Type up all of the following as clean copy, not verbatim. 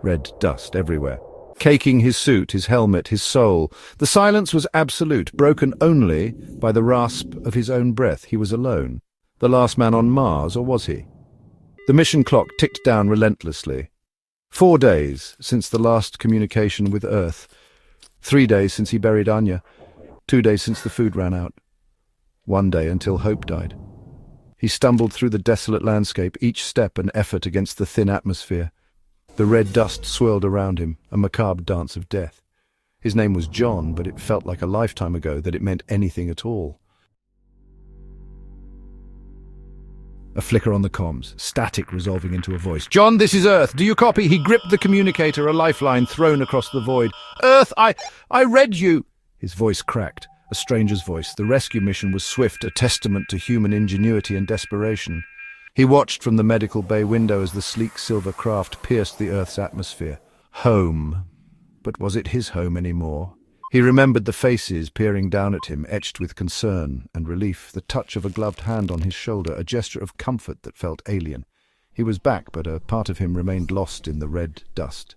red dust everywhere, caking his suit, his helmet, his soul. The silence was absolute, broken only by the rasp of his own breath. He was alone. The last man on Mars, or was he? The mission clock ticked down relentlessly. 4 days since the last communication with Earth. 3 days since he buried Anya. 2 days since the food ran out. 1 day until hope died. He stumbled through the desolate landscape, each step an effort against the thin atmosphere. The red dust swirled around him, a macabre dance of death. His name was John, but it felt like a lifetime ago that it meant anything at all. A flicker on the comms, static resolving into a voice. "John, this is Earth. Do you copy?" He gripped the communicator, a lifeline thrown across the void. "Earth, I read you." His voice cracked, a stranger's voice. The rescue mission was swift, a testament to human ingenuity and desperation. He watched from the medical bay window as the sleek silver craft pierced the Earth's atmosphere. Home. But was it his home anymore? He remembered the faces peering down at him, etched with concern and relief, the touch of a gloved hand on his shoulder, a gesture of comfort that felt alien. He was back, but a part of him remained lost in the red dust.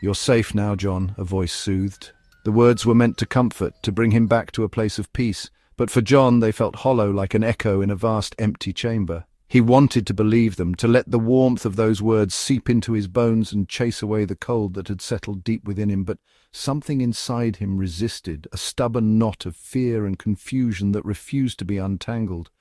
"You're safe now, John," a voice soothed. The words were meant to comfort, to bring him back to a place of peace. But for John, they felt hollow, like an echo in a vast empty chamber. He wanted to believe them, to let the warmth of those words seep into his bones and chase away the cold that had settled deep within him. But something inside him resisted, a stubborn knot of fear and confusion that refused to be untangled.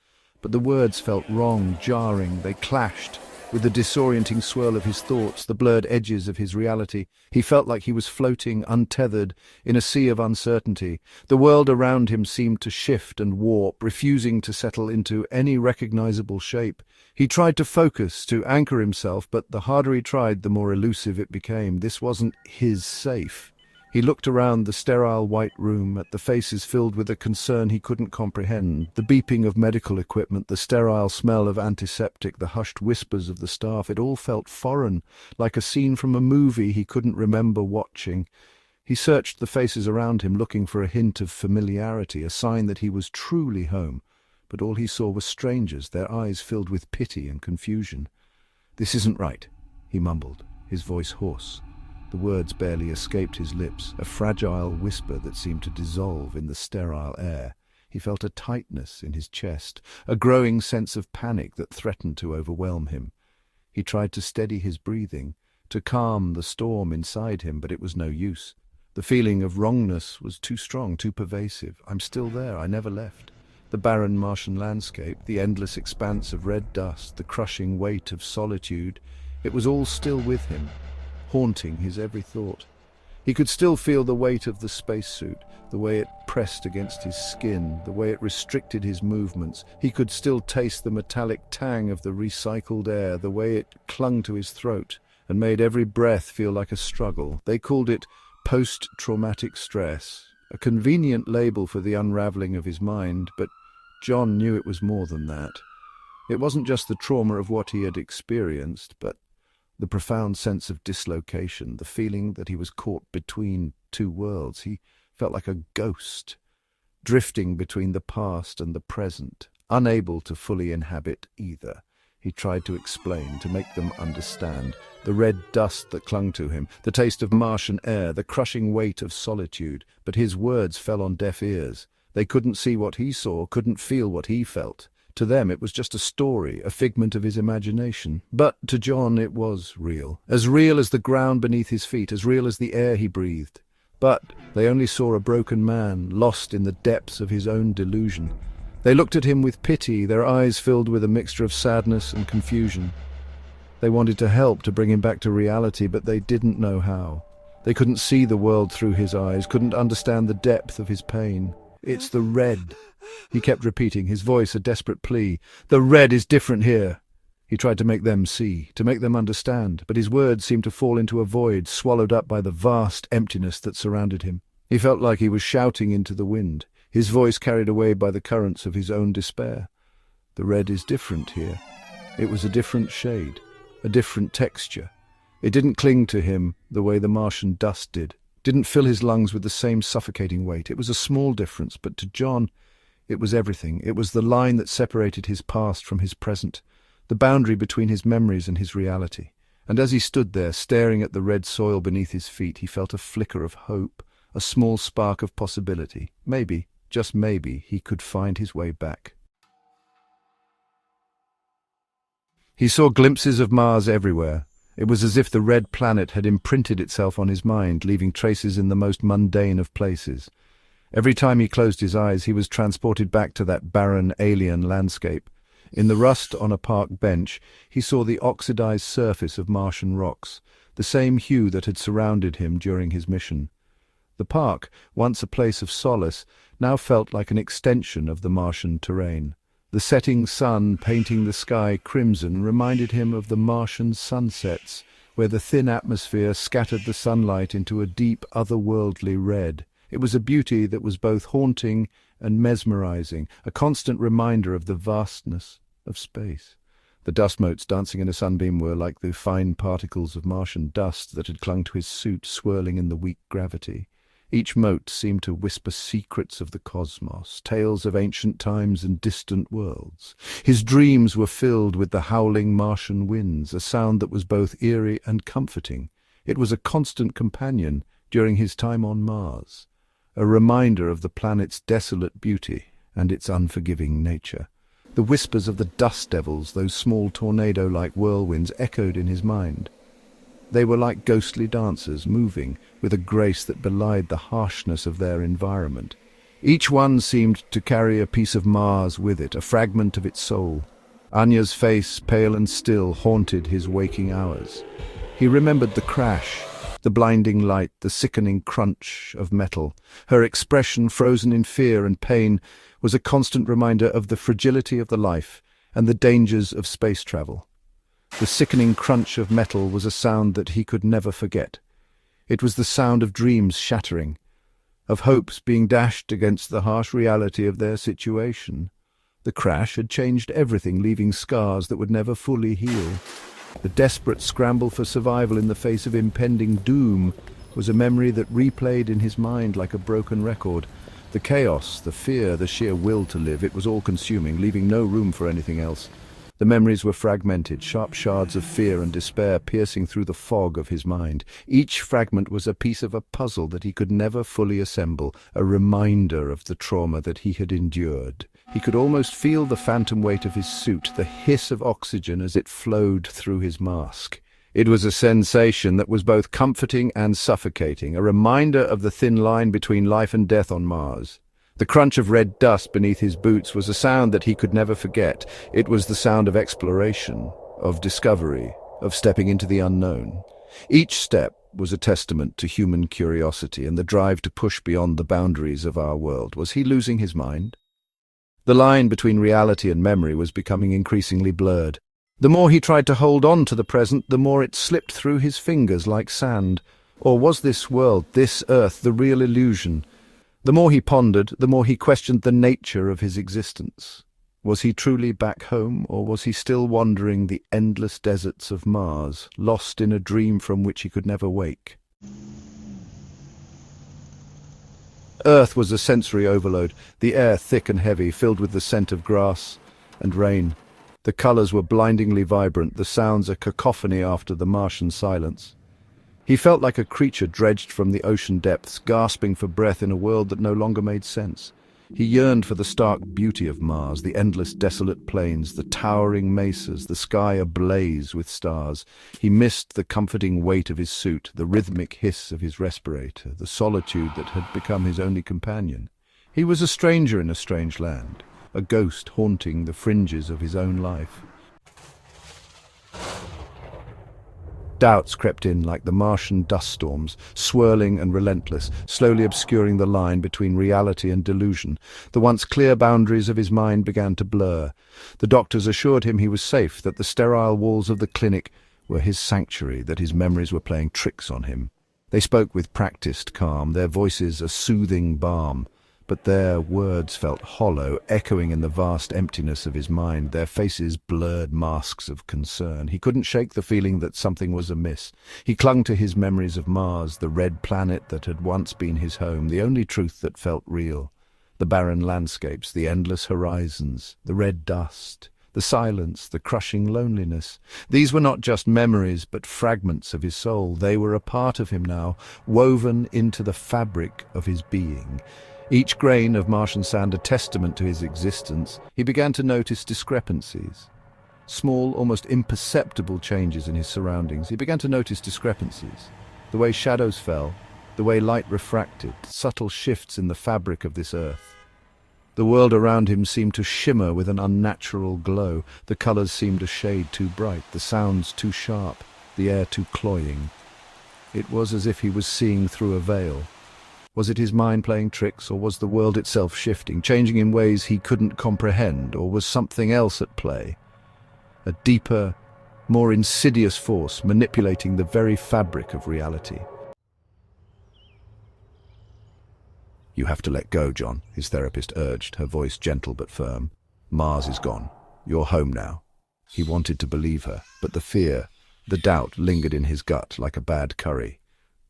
But the words felt wrong, jarring. They clashed with the disorienting swirl of his thoughts, the blurred edges of his reality. He felt like he was floating, untethered, in a sea of uncertainty. The world around him seemed to shift and warp, refusing to settle into any recognizable shape. He tried to focus, to anchor himself, but the harder he tried, the more elusive it became. This wasn't his safe. He looked around the sterile white room, at the faces filled with a concern he couldn't comprehend, the beeping of medical equipment, the sterile smell of antiseptic, the hushed whispers of the staff. It all felt foreign, like a scene from a movie he couldn't remember watching. He searched the faces around him, looking for a hint of familiarity, a sign that he was truly home. But all he saw were strangers, their eyes filled with pity and confusion. "This isn't right," he mumbled, his voice hoarse. The words barely escaped his lips, a fragile whisper that seemed to dissolve in the sterile air. He felt a tightness in his chest, a growing sense of panic that threatened to overwhelm him. He tried to steady his breathing, to calm the storm inside him, but it was no use. The feeling of wrongness was too strong, too pervasive. "I'm still there, I never left." The barren Martian landscape, the endless expanse of red dust, the crushing weight of solitude, it was all still with him, haunting his every thought. He could still feel the weight of the spacesuit, the way it pressed against his skin, the way it restricted his movements. He could still taste the metallic tang of the recycled air, the way it clung to his throat and made every breath feel like a struggle. They called it post-traumatic stress, a convenient label for the unraveling of his mind, but John knew it was more than that. It wasn't just the trauma of what he had experienced, but the profound sense of dislocation, the feeling that he was caught between two worlds. He felt like a ghost, drifting between the past and the present, unable to fully inhabit either. He tried to explain, to make them understand. The red dust that clung to him, the taste of Martian air, the crushing weight of solitude. But his words fell on deaf ears. They couldn't see what he saw, couldn't feel what he felt. To them it was just a story, a figment of his imagination. But to John it was real as the ground beneath his feet, as real as the air he breathed. But they only saw a broken man, lost in the depths of his own delusion. They looked at him with pity, their eyes filled with a mixture of sadness and confusion. They wanted to help, to bring him back to reality, but they didn't know how. They couldn't see the world through his eyes, couldn't understand the depth of his pain. "It's the red," he kept repeating, his voice a desperate plea. "The red is different here." He tried to make them see, to make them understand, but his words seemed to fall into a void, swallowed up by the vast emptiness that surrounded him. He felt like he was shouting into the wind, his voice carried away by the currents of his own despair. The red is different here. It was a different shade, a different texture. It didn't cling to him the way the Martian dust did, didn't fill his lungs with the same suffocating weight. It was a small difference, but to John it was everything. It was the line that separated his past from his present, the boundary between his memories and his reality. And as he stood there, staring at the red soil beneath his feet, he felt a flicker of hope, a small spark of possibility. Maybe, just maybe, he could find his way back. He saw glimpses of Mars everywhere. It was as if the red planet had imprinted itself on his mind, leaving traces in the most mundane of places. Every time he closed his eyes, he was transported back to that barren, alien landscape. In the rust on a park bench, he saw the oxidized surface of Martian rocks, the same hue that had surrounded him during his mission. The park, once a place of solace, now felt like an extension of the Martian terrain. The setting sun painting the sky crimson reminded him of the Martian sunsets, where the thin atmosphere scattered the sunlight into a deep, otherworldly red. It was a beauty that was both haunting and mesmerizing, a constant reminder of the vastness of space. The dust motes dancing in a sunbeam were like the fine particles of Martian dust that had clung to his suit, swirling in the weak gravity. Each mote seemed to whisper secrets of the cosmos, tales of ancient times and distant worlds. His dreams were filled with the howling Martian winds, a sound that was both eerie and comforting. It was a constant companion during his time on Mars, a reminder of the planet's desolate beauty and its unforgiving nature. The whispers of the dust devils, those small tornado-like whirlwinds, echoed in his mind. They were like ghostly dancers, moving with a grace that belied the harshness of their environment. Each one seemed to carry a piece of Mars with it, a fragment of its soul. Anya's face, pale and still, haunted his waking hours. He remembered the crash, the blinding light, the sickening crunch of metal. Her expression, frozen in fear and pain, was a constant reminder of the fragility of the life and the dangers of space travel. The sickening crunch of metal was a sound that he could never forget. It was the sound of dreams shattering, of hopes being dashed against the harsh reality of their situation. The crash had changed everything, leaving scars that would never fully heal. The desperate scramble for survival in the face of impending doom was a memory that replayed in his mind like a broken record. The chaos, the fear, the sheer will to live, it was all-consuming, leaving no room for anything else. The memories were fragmented, sharp shards of fear and despair piercing through the fog of his mind. Each fragment was a piece of a puzzle that he could never fully assemble, a reminder of the trauma that he had endured. He could almost feel the phantom weight of his suit, the hiss of oxygen as it flowed through his mask. It was a sensation that was both comforting and suffocating, a reminder of the thin line between life and death on Mars. The crunch of red dust beneath his boots was a sound that he could never forget. It was the sound of exploration, of discovery, of stepping into the unknown. Each step was a testament to human curiosity and the drive to push beyond the boundaries of our world. Was he losing his mind? The line between reality and memory was becoming increasingly blurred. The more he tried to hold on to the present, the more it slipped through his fingers like sand. Or was this world, this earth, the real illusion? The more he pondered, the more he questioned the nature of his existence. Was he truly back home, or was he still wandering the endless deserts of Mars, lost in a dream from which he could never wake? Earth was a sensory overload, the air thick and heavy, filled with the scent of grass and rain. The colors were blindingly vibrant, the sounds a cacophony after the Martian silence. He felt like a creature dredged from the ocean depths, gasping for breath in a world that no longer made sense. He yearned for the stark beauty of Mars, the endless desolate plains, the towering mesas, the sky ablaze with stars. He missed the comforting weight of his suit, the rhythmic hiss of his respirator, the solitude that had become his only companion. He was a stranger in a strange land, a ghost haunting the fringes of his own life. Doubts crept in like the Martian dust storms, swirling and relentless, slowly obscuring the line between reality and delusion. The once clear boundaries of his mind began to blur. The doctors assured him he was safe, that the sterile walls of the clinic were his sanctuary, that his memories were playing tricks on him. They spoke with practiced calm, their voices a soothing balm. But their words felt hollow, echoing in the vast emptiness of his mind, their faces blurred masks of concern. He couldn't shake the feeling that something was amiss. He clung to his memories of Mars, the red planet that had once been his home, the only truth that felt real. The barren landscapes, the endless horizons, the red dust, The silence, the crushing loneliness. These were not just memories, but fragments of his soul. They were a part of him now, woven into the fabric of his being. Each grain of Martian sand a testament to his existence. He began to notice discrepancies. Small, almost imperceptible changes in his surroundings. He began to notice discrepancies. The way shadows fell, the way light refracted, subtle shifts in the fabric of this earth. The world around him seemed to shimmer with an unnatural glow. The colors seemed a shade too bright, the sounds too sharp, the air too cloying. It was as if he was seeing through a veil. Was it his mind playing tricks, or was the world itself shifting, changing in ways he couldn't comprehend, or was something else at play? A deeper, more insidious force manipulating the very fabric of reality. "You have to let go, John," his therapist urged, her voice gentle but firm. "Mars is gone. You're home now." He wanted to believe her, but the fear, the doubt lingered in his gut like a bad curry.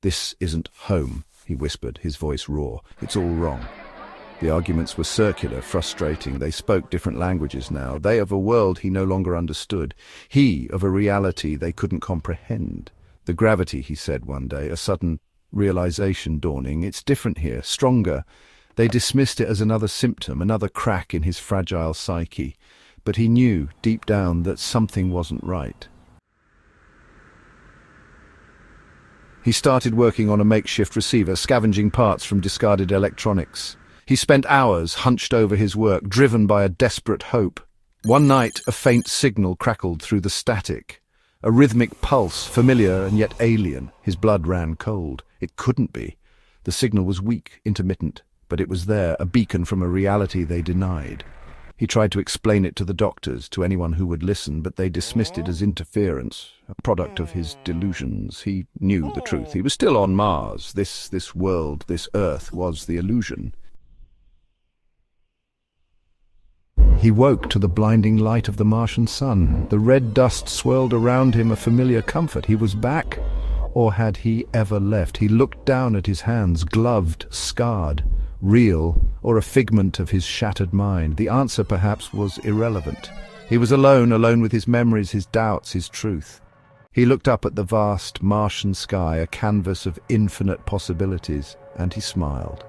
"This isn't home," he whispered, his voice raw. "It's all wrong." The arguments were circular, frustrating. They spoke different languages now. They of a world he no longer understood. He of a reality they couldn't comprehend. "The gravity," he said one day, a sudden realization dawning. "It's different here, stronger." They dismissed it as another symptom, another crack in his fragile psyche. But he knew, deep down, that something wasn't right. He started working on a makeshift receiver, scavenging parts from discarded electronics. He spent hours hunched over his work, driven by a desperate hope. One night, a faint signal crackled through the static. A rhythmic pulse, familiar and yet alien. His blood ran cold. It couldn't be. The signal was weak, intermittent, but it was there, a beacon from a reality they denied. He tried to explain it to the doctors, to anyone who would listen, but they dismissed it as interference, a product of his delusions. He knew the truth. He was still on Mars. This world, this Earth, was the illusion. He woke to the blinding light of the Martian sun. The red dust swirled around him, a familiar comfort. He was back. Or had he ever left? He looked down at his hands, gloved, scarred. Real, or a figment of his shattered mind? The answer, perhaps, was irrelevant. He was alone with his memories, his doubts, his truth. He looked up at the vast Martian sky, a canvas of infinite possibilities, and he smiled.